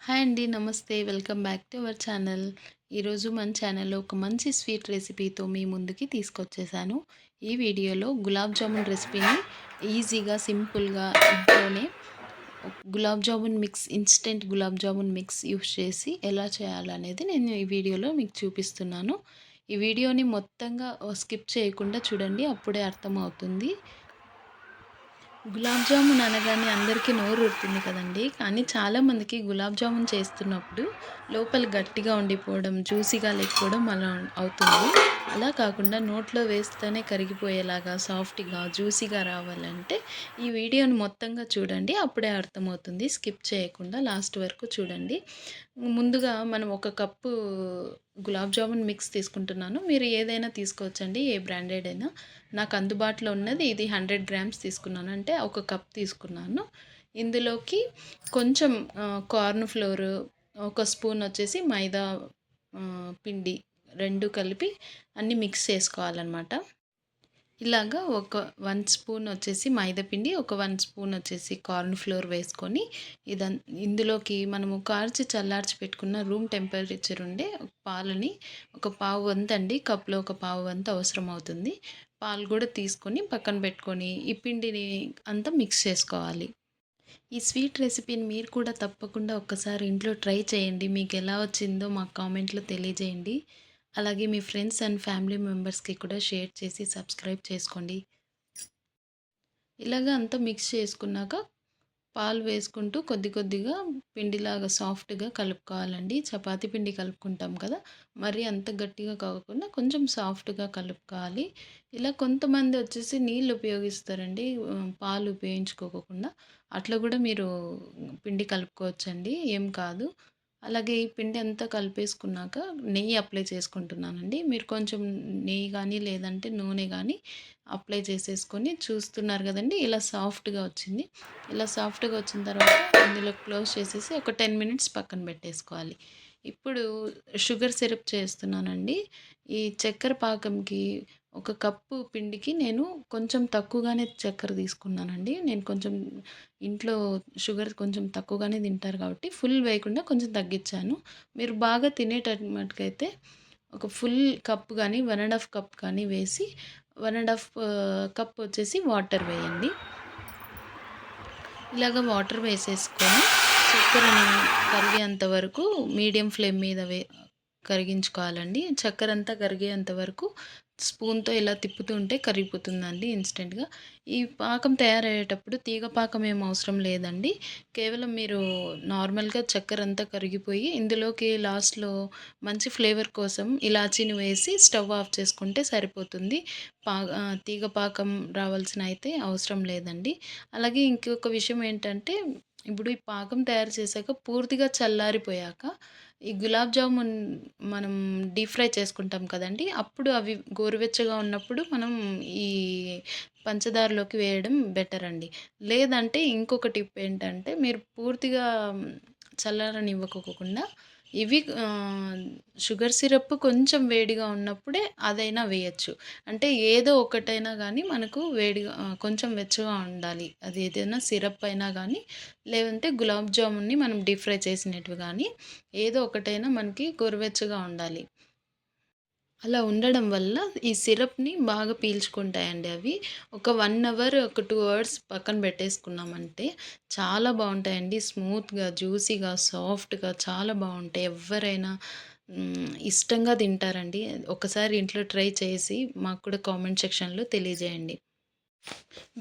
Hi అండి. నమస్తే. Welcome back to our channel. ఈరోజు మన ఛానల్‌లో ఒక మంచి స్వీట్ రెసిపీతో మీ ముందుకి తీసుకొచ్చేసాను. ఈ వీడియోలో గులాబ్ జామున్ రెసిపీని ఈజీగా, సింపుల్‌గా ఇంట్లోనే gulab jamun mix instant gulab jamun mix use చేసి ఎలా చేయాలనేది నేను ఈ వీడియోలో మీకు చూపిస్తున్నాను. ఈ వీడియోని మొత్తంగా స్కిప్ చేయకుండా చూడండి. అప్పుడే అర్థమవుతుంది. గులాబ్ జామున్ అనగానే అందరికీ నోరూరుతుంది కదండీ! కానీ చాలామందికి గులాబ్ జామున్ చేస్తున్నప్పుడు లోపల గట్టిగా ఉండిపోవడం, జ్యూసీగా లేకపోవడం అలా అవుతుంది. అలా కాకుండా నోట్లో వేస్తేనే కరిగిపోయేలాగా సాఫ్ట్‌గా, జ్యూసీగా రావాలంటే ఈ వీడియోని మొత్తంగా చూడండి. అప్పుడే అర్థమవుతుంది. స్కిప్ చేయకుండా లాస్ట్ వరకు చూడండి. ముందుగా మనం ఒక కప్పు గులాబ్ జామున్ మిక్స్ తీసుకుంటున్నాను. మీరు ఏదైనా తీసుకోవచ్చండి. ఏ బ్రాండెడ్ అయినా. నాకు అందుబాటులో ఉన్నది ఇది 100 గ్రామ్స్ తీసుకున్నాను. అంటే ఒక కప్ తీసుకున్నాను. ఇందులోకి కొంచెం కార్న్ ఫ్లోర్, ఒక స్పూన్ వచ్చేసి మైదా పిండి 2 కలిపి అన్నీ మిక్స్ చేసుకోవాలన్నమాట. ఇలాగా ఒక 1 స్పూన్ వచ్చేసి మైదాపిండి, ఒక 1 స్పూన్ వచ్చేసి కార్న్ ఫ్లోర్ వేసుకొని ఇందులోకి మనము కాల్చి చల్లార్చి పెట్టుకున్న రూమ్ టెంపరేచర్ ఉండే పాలని ఒక పావు వంతండి, కప్‌లో ఒక పావు వంతు అవసరం అవుతుంది. పాలు కూడా తీసుకొని పక్కన పెట్టుకొని ఈ పిండిని అంతా మిక్స్ చేసుకోవాలి. ఈ స్వీట్ రెసిపీని మీరు కూడా తప్పకుండా ఒక్కసారి ఇంట్లో ట్రై చేయండి. మీకు ఎలా వచ్చిందో మాకు కామెంట్‌లో తెలియజేయండి. అలాగే మీ ఫ్రెండ్స్ అండ్ ఫ్యామిలీ మెంబర్స్‌కి కూడా షేర్ చేసి సబ్స్క్రైబ్ చేసుకోండి. ఇలాగ అంతా మిక్స్ చేసుకున్నాక పాలు వేసుకుంటూ కొద్ది కొద్దిగా పిండిలాగా సాఫ్ట్‌గా కలుపుకోవాలండి. చపాతీ పిండి కలుపుకుంటాం కదా! మరీ అంత గట్టిగా కాకుండా కొంచెం సాఫ్ట్‌గా కలుపుకోవాలి. ఇలా కొంతమంది వచ్చేసి నీళ్ళు ఉపయోగిస్తారండి. పాలు ఉపయోగించుకోకుండా. అట్లా కూడా మీరు పిండి కలుపుకోవచ్చండి. ఏం కాదు. అలాగే ఈ పిండి అంతా కలిపేసుకున్నాక నెయ్యి అప్లై చేసుకుంటున్నానండి. మీరు కొంచెం నెయ్యి గానీ, లేదంటే నూనె గానీ అప్లై చేసేసుకొని చూస్తున్నారు గదండీ! ఇలా సాఫ్ట్‌గా వచ్చింది. ఇలా సాఫ్ట్‌గా వచ్చిన తర్వాత ఇందులో క్లోజ్ చేసేసి ఒక 10 మినిట్స్ పక్కన పెట్టేసుకోవాలి. ఇప్పుడు షుగర్ సిరప్ చేస్తున్నానండి. ఈ చక్కెర పాకంకి ఒక కప్పు పిండికి నేను కొంచెం తక్కువగానే చక్కెర తీసుకున్నానండి. నేను కొంచెం ఇంట్లో షుగర్ కొంచెం తక్కువగానే తింటారు కాబట్టి ఫుల్ వేయకుండా కొంచెం తగ్గించాను. మీరు బాగా తినేటట్టు మట్టుకైతే ఒక ఫుల్ కప్ గానీ, 1 ½ కప్ కానీ వేసి 1 ½ కప్ వచ్చేసి వాటర్ వేయండి. ఇలాగ వాటర్ వేసేసుకొని చక్కెరని కరిగేంత వరకు మీడియం ఫ్లేమ్ మీద కరిగించుకోవాలండి. చక్కెరంతా కరిగేంత వరకు స్పూన్‌తో ఇలా తిప్పుతూ ఉంటే కరిగిపోతుందండి ఇన్‌స్టెంట్‌గా. ఈ పాకం తయారయ్యేటప్పుడు తీగ పాకం ఏం అవసరం లేదండి. కేవలం మీరు నార్మల్‌గా చక్కెరంతా కరిగిపోయి ఇందులోకి లాస్ట్‌లో మంచి ఫ్లేవర్ కోసం ఇలాచీని వేసి స్టవ్ ఆఫ్ చేసుకుంటే సరిపోతుంది. తీగ పాకం రావాల్సిన అయితే అవసరం లేదండి. అలాగే ఇంకొక విషయం ఏంటంటే ఇప్పుడు ఈ పాకం తయారు చేశాక పూర్తిగా చల్లారిపోయాక ఈ గులాబ్ జామున్ మనం డీప్ ఫ్రై చేసుకుంటాం కదండీ! అప్పుడు అవి గోరువెచ్చగా ఉన్నప్పుడు మనం ఈ పంచదారలోకి వేయడం బెటర్ అండి. లేదంటే ఇంకొక టిప్ ఏంటంటే మీరు పూర్తిగా చల్లారనివ్వకోకుండా ఇవి షుగర్ సిరప్ కొంచెం వేడిగా ఉన్నప్పుడే అదైనా వేయొచ్చు. అంటే ఏదో ఒకటైనా గానీ మనకు వేడిగా కొంచెం వెచ్చగా ఉండాలి. అది ఏదైనా సిరప్ అయినా గానీ, లేదంటే గులాబ్ జామున్‌ని మనం డీప్ ఫ్రై చేసినటివి గానీ, ఏదో ఒకటైనా మనకి గోరువెచ్చగా ఉండాలి. అలా ఉండడం వల్ల ఈ సిరప్‌ని బాగా పీల్చుకుంటాయండి అవి. ఒక 1 అవర్, ఒక 2 అవర్స్ పక్కన పెట్టేసుకున్నామంటే చాలా బావుంటాయండి. స్మూత్‌గా, జ్యూసీగా, సాఫ్ట్‌గా చాలా బావుంటాయి. ఎవ్వరైనా ఇష్టంగా తింటారండి. ఒకసారి ఇంట్లో ట్రై చేసి మాకు కూడా కామెంట్ సెక్షన్‌లో తెలియజేయండి.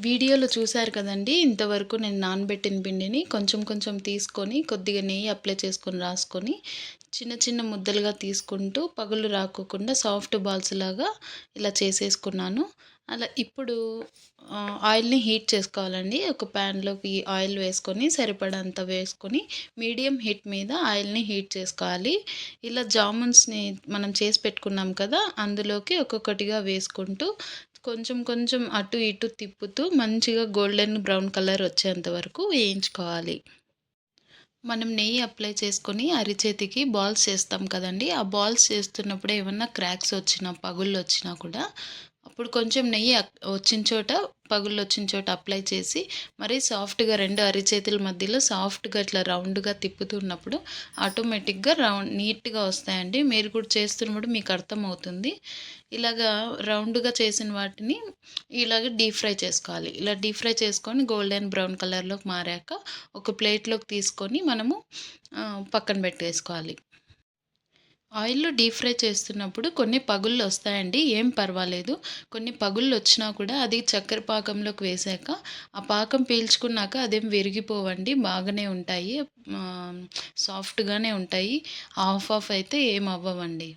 వీడియోలో చూశారు కదండీ! ఇంతవరకు నేను నానబెట్టిన పిండిని కొంచెం కొంచెం తీసుకొని కొద్దిగా నెయ్యి అప్లై చేసుకొని రాసుకొని చిన్న చిన్న ముద్దలుగా తీసుకుంటూ పగులు రాకోకుండా సాఫ్ట్ బాల్స్ లాగా ఇలా చేసేసుకున్నాను. అలా ఇప్పుడు ఆయిల్‌ని హీట్ చేసుకోవాలండి. ఒక ప్యాన్‌లోకి ఆయిల్ వేసుకొని సరిపడంత వేసుకొని మీడియం హీట్ మీద ఆయిల్‌ని హీట్ చేసుకోవాలి. ఇలా జామున్స్‌ని మనం చేసి పెట్టుకున్నాం కదా! అందులోకి ఒక్కొక్కటిగా వేసుకుంటూ కొంచెం కొంచెం అటు ఇటు తిప్పుతూ మంచిగా గోల్డెన్ బ్రౌన్ కలర్ వచ్చేంత వరకు వేయించుకోవాలి. మనం నెయ్యి అప్లై చేసుకొని అరిచేతికి బాల్స్ చేస్తాం కదండీ! ఆ బాల్స్ చేస్తున్నప్పుడు ఏమన్నా క్రాక్స్ వచ్చినా, పగుళ్ళొచ్చినా కూడా అప్పుడు కొంచెం నెయ్యి వచ్చిన చోట, పగుళ్ళొచ్చిన చోట అప్లై చేసి, మరీ సాఫ్ట్‌గా 2 అరిచేతుల మధ్యలో సాఫ్ట్‌గా ఇట్లా రౌండ్‌గా తిప్పుతున్నప్పుడు ఆటోమేటిక్‌గా నీట్‌గా వస్తాయండి. మీరు కూడా చేస్తున్నప్పుడు మీకు అర్థమవుతుంది. ఇలాగా రౌండ్‌గా చేసిన వాటిని ఇలాగ డీప్ ఫ్రై చేసుకోవాలి. ఇలా డీప్ ఫ్రై చేసుకొని గోల్డెన్ బ్రౌన్ కలర్‌లోకి మారాక ఒక ప్లేట్‌లోకి తీసుకొని మనము పక్కన పెట్టేసుకోవాలి. ఆయిల్‌లో డీప్ ఫ్రై చేస్తున్నప్పుడు కొన్ని పగుళ్ళొస్తాయండి. ఏం పర్వాలేదు. కొన్ని పగుళ్ళొచ్చినా కూడా అది చక్కెర పాకంలోకి వేశాక, ఆ పాకం పీల్చుకున్నాక అదేం విరిగిపోవండి. బాగానే ఉంటాయి. సాఫ్ట్‌గానే ఉంటాయి. హాఫ్ హాఫ్ అయితే ఏం అవ్వవండి.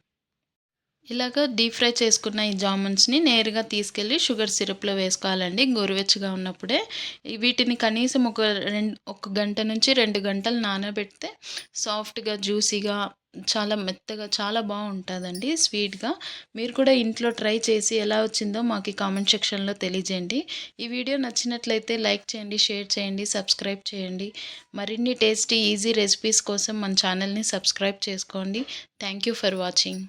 ఇలాగ డీప్ ఫ్రై చేసుకున్న ఈ జామున్స్‌ని నేరుగా తీసుకెళ్ళి షుగర్ సిరప్‌లో వేసుకోవాలండి గోరువెచ్చగా ఉన్నప్పుడే. వీటిని కనీసం ఒక గంట నుంచి 2 గంటలు నానబెడితే సాఫ్ట్‌గా, జ్యూసీగా చాలా మెత్తగా చాలా బావుంటాదండి స్వీట్‌గా. మీరు కూడా ఇంట్లో ట్రై చేసి ఎలా వచ్చిందో మాకు ఈ కామెంట్ సెక్షన్‌లో తెలియజేయండి. ఈ వీడియో నచ్చినట్లయితే లైక్ చేయండి, షేర్ చేయండి, సబ్స్క్రైబ్ చేయండి. మరిన్ని టేస్టీ, ఈజీ రెసిపీస్ కోసం మన ఛానల్‌ని సబ్స్క్రైబ్ చేసుకోండి. Thank you for watching.